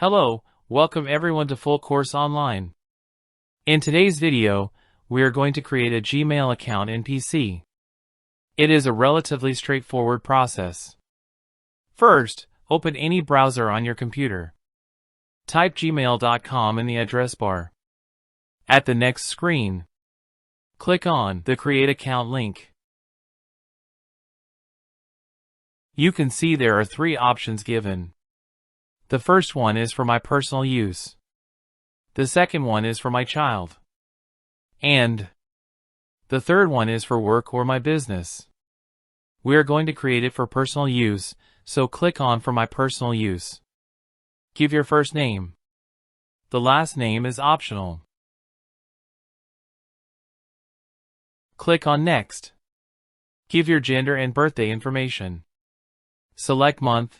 Hello, welcome everyone to Full Course Online. In today's video, we are going to create a Gmail account in PC. It is a relatively straightforward process. First, open any browser on your computer. Type gmail.com in the address bar. At the next screen, click on the Create Account link. You can see there are three options given. The first one is for my personal use. The second one is for my child. And the third one is for work or my business. We are going to create it for personal use, so click on For My Personal Use. Give your first name. The last name is optional. Click on Next. Give your gender and birthday information. Select month,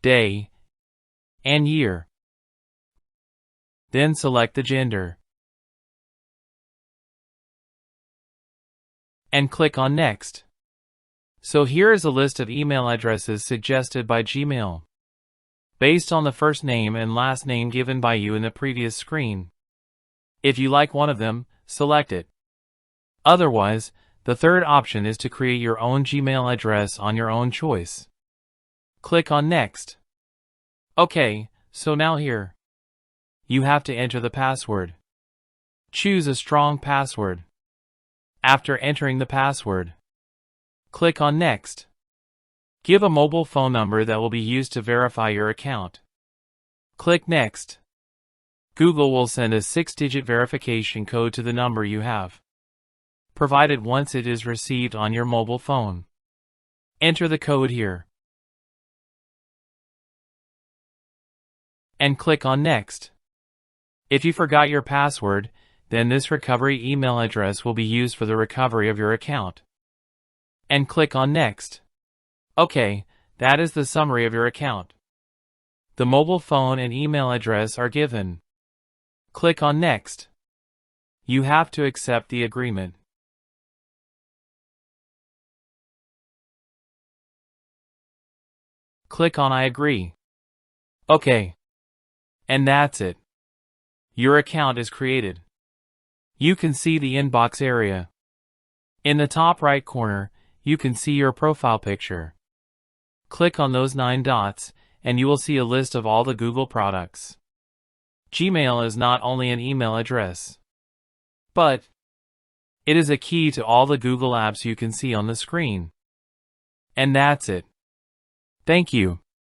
day, and year. Then select the gender. And click on Next. So here is a list of email addresses suggested by Gmail, based on the first name and last name given by you in the previous screen. If you like one of them, select it. Otherwise, the third option is to create your own Gmail address on your own choice. Click on Next. Okay, so now here, you have to enter the password. Choose a strong password. After entering the password, click on Next. Give a mobile phone number that will be used to verify your account. Click Next. Google will send a 6-digit verification code to the number you have provided once it is received on your mobile phone. Enter the code here. And click on Next. If you forgot your password, then this recovery email address will be used for the recovery of your account. And click on Next. Okay, that is the summary of your account. The mobile phone and email address are given. Click on Next. You have to accept the agreement. Click on I agree. Okay. And that's it. Your account is created. You can see the inbox area. In the top right corner, you can see your profile picture. Click on those 9 dots, and you will see a list of all the Google products. Gmail is not only an email address, but it is a key to all the Google apps you can see on the screen. And that's it. Thank you.